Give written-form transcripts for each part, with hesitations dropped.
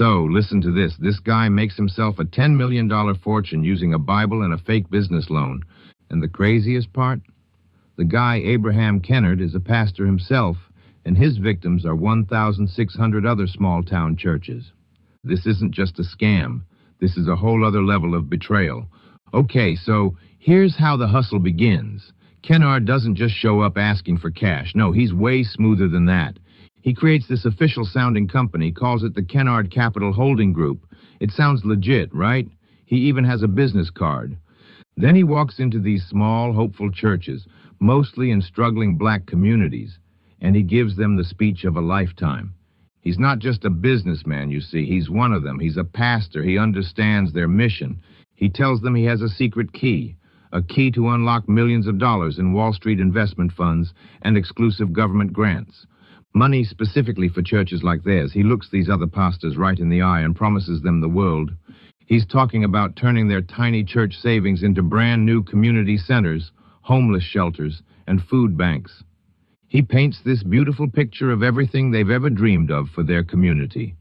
So, listen to this. This guy makes himself a $10 million fortune using a Bible and a fake business loan. And the craziest part? The guy, Abraham Kennard, is a pastor himself, and his victims are 1,600 other small-town churches. This isn't just a scam. This is a whole other level of betrayal. Okay, so here's how the hustle begins. Kennard doesn't just show up asking for cash. No, he's way smoother than that. He creates this official-sounding company, calls it the Kennard Capital Holding Group. It sounds legit, right? He even has a business card. Then he walks into these small, hopeful churches, mostly in struggling black communities, and he gives them the speech of a lifetime. He's not just a businessman, you see. He's one of them. He's a pastor. He understands their mission. He tells them he has a secret key, a key to unlock millions of dollars in Wall Street investment funds and exclusive government grants. Money specifically for churches like theirs. He looks these other pastors right in the eye and promises them the world. He's talking about turning their tiny church savings into brand new community centers, homeless shelters, and food banks. He paints this beautiful picture of everything they've ever dreamed of for their community.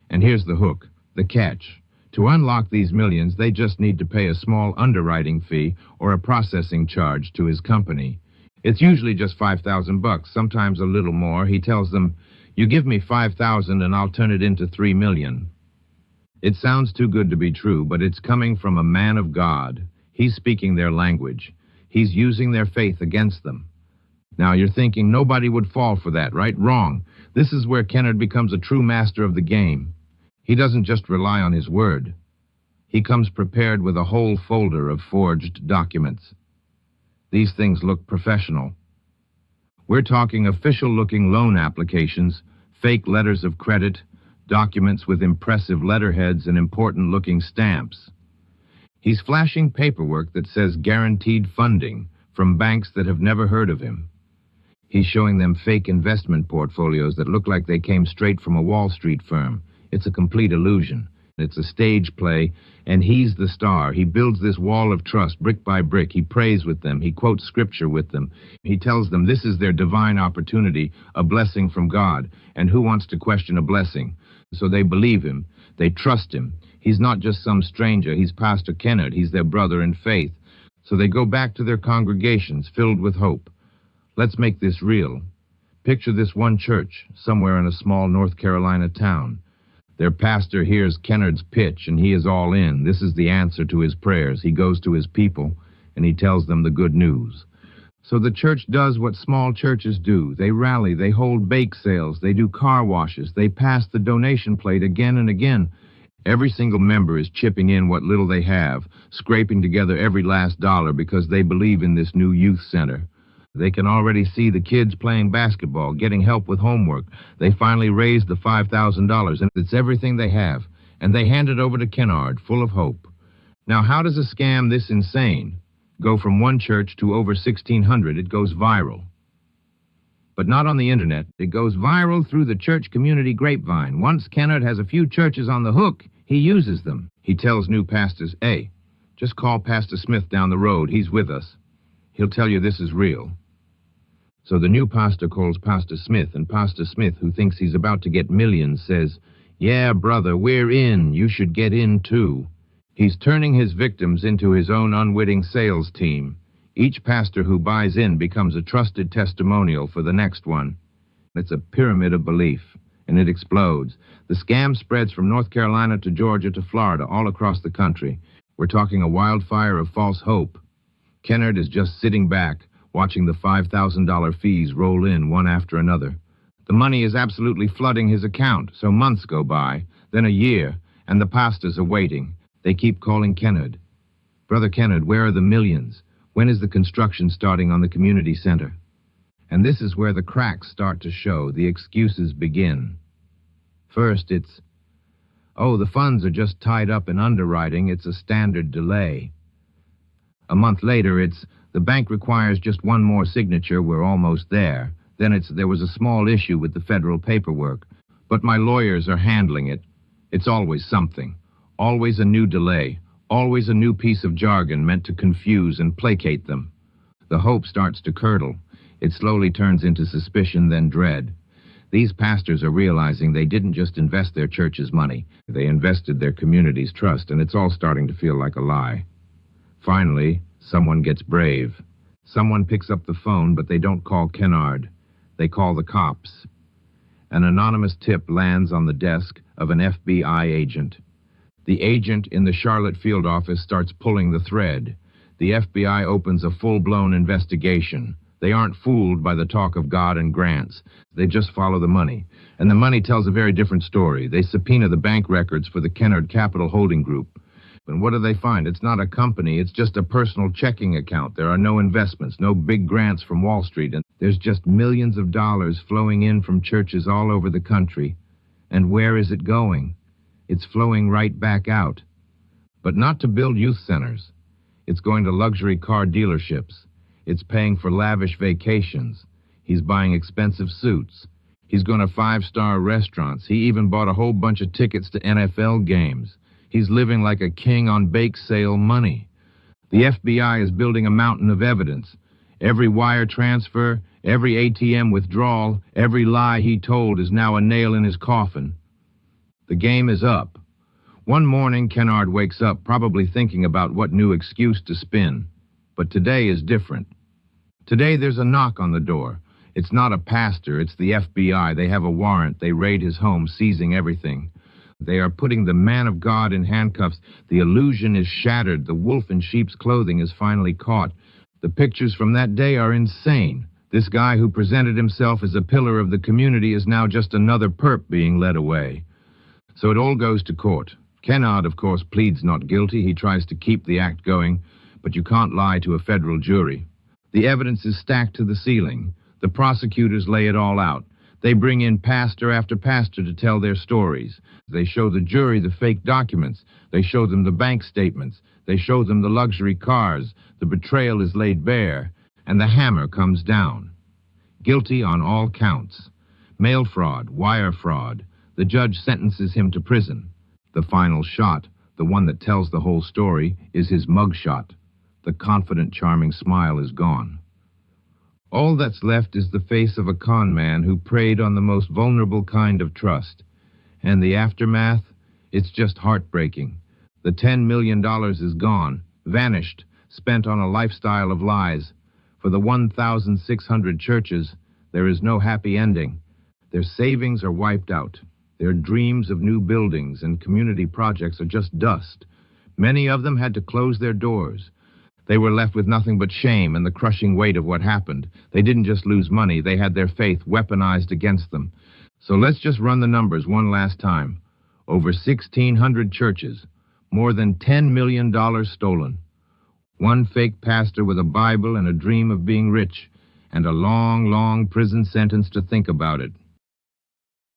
And here's the hook, the catch. To unlock these millions, they just need to pay a small underwriting fee or a processing charge to his company. It's usually just $5,000, sometimes a little more. He tells them, "You give me $5,000 and I'll turn it into $3 million." It sounds too good to be true, but it's coming from a man of God. He's speaking their language. He's using their faith against them. Now, you're thinking nobody would fall for that, right? Wrong. This is where Kennard becomes a true master of the game. He doesn't just rely on his word. He comes prepared with a whole folder of forged documents. These things look professional. We're talking official-looking loan applications, fake letters of credit, documents with impressive letterheads and important-looking stamps. He's flashing paperwork that says guaranteed funding from banks that have never heard of him. He's showing them fake investment portfolios that look like they came straight from a Wall Street firm. It's a complete illusion. It's a stage play, and he's the star. He builds this wall of trust brick by brick. He prays with them. He quotes scripture with them. He tells them this is their divine opportunity, a blessing from God. And who wants to question a blessing? So they believe him. They trust him. He's not just some stranger. He's Pastor Kennard. He's their brother in faith. So they go back to their congregations filled with hope. Let's make this real. Picture this one church somewhere in a small North Carolina town. Their pastor hears Kennard's pitch, and he is all in. This is the answer to his prayers. He goes to his people, and he tells them the good news. So the church does what small churches do. They rally, they hold bake sales, they do car washes, they pass the donation plate again and again. Every single member is chipping in what little they have, scraping together every last dollar because they believe in this new youth center. They can already see the kids playing basketball, getting help with homework. They finally raised the $5,000, and it's everything they have. And they hand it over to Kennard, full of hope. Now, how does a scam this insane go from one church to over 1,600? It goes viral. But not on the internet. It goes viral through the church community grapevine. Once Kennard has a few churches on the hook, he uses them. He tells new pastors, "Hey, just call Pastor Smith down the road. He's with us. He'll tell you this is real." So the new pastor calls Pastor Smith, and Pastor Smith, who thinks he's about to get millions, says, "Yeah, brother, we're in. You should get in, too." He's turning his victims into his own unwitting sales team. Each pastor who buys in becomes a trusted testimonial for the next one. It's a pyramid of belief, and it explodes. The scam spreads from North Carolina to Georgia to Florida, all across the country. We're talking a wildfire of false hope. Kennard is just sitting back, watching the $5,000 fees roll in one after another. The money is absolutely flooding his account, so months go by, then a year, and the pastors are waiting. They keep calling Kennard. "Brother Kennard, where are the millions? When is the construction starting on the community center?" And this is where the cracks start to show, the excuses begin. First, it's, "Oh, the funds are just tied up in underwriting. It's a standard delay." A month later, it's, "The bank requires just one more signature. We're almost there." Then it's, "There was a small issue with the federal paperwork, but my lawyers are handling it." It's always something. Always a new delay. Always a new piece of jargon meant to confuse and placate them. The hope starts to curdle. It slowly turns into suspicion, then dread. These pastors are realizing they didn't just invest their church's money. They invested their community's trust, and it's all starting to feel like a lie. Finally, someone gets brave. Someone picks up the phone, but they don't call Kennard. They call the cops. An anonymous tip lands on the desk of an FBI agent. The agent in the Charlotte field office starts pulling the thread. The FBI opens a full-blown investigation. They aren't fooled by the talk of God and grants. They just follow the money. And the money tells a very different story. They subpoena the bank records for the Kennard Capital Holding Group. And what do they find? It's not a company. It's just a personal checking account. There are no investments, no big grants from Wall Street. And there's just millions of dollars flowing in from churches all over the country. And where is it going? It's flowing right back out. But not to build youth centers. It's going to luxury car dealerships. It's paying for lavish vacations. He's buying expensive suits. He's going to five-star restaurants. He even bought a whole bunch of tickets to NFL games. He's living like a king on bake sale money. The FBI is building a mountain of evidence. Every wire transfer, every ATM withdrawal, every lie he told is now a nail in his coffin. The game is up. One morning, Kennard wakes up probably thinking about what new excuse to spin. But today is different. Today there's a knock on the door. It's not a pastor, it's the FBI. They have a warrant. They raid his home, seizing everything. They are putting the man of God in handcuffs. The illusion is shattered. The wolf in sheep's clothing is finally caught. The pictures from that day are insane. This guy who presented himself as a pillar of the community is now just another perp being led away. So it all goes to court. Kennard, of course, pleads not guilty. He tries to keep the act going. But you can't lie to a federal jury. The evidence is stacked to the ceiling. The prosecutors lay it all out. They bring in pastor after pastor to tell their stories. They show the jury the fake documents. They show them the bank statements. They show them the luxury cars. The betrayal is laid bare. And the hammer comes down. Guilty on all counts. Mail fraud, wire fraud. The judge sentences him to prison. The final shot, the one that tells the whole story, is his mugshot. The confident, charming smile is gone. All that's left is the face of a con man who preyed on the most vulnerable kind of trust. And the aftermath? It's just heartbreaking. The $10 million is gone, vanished, spent on a lifestyle of lies. For the 1,600 churches, there is no happy ending. Their savings are wiped out. Their dreams of new buildings and community projects are just dust. Many of them had to close their doors. They were left with nothing but shame and the crushing weight of what happened. They didn't just lose money, they had their faith weaponized against them. So let's just run the numbers one last time. Over 1,600 churches, more than $10 million stolen. One fake pastor with a Bible and a dream of being rich, and a long, long prison sentence to think about it.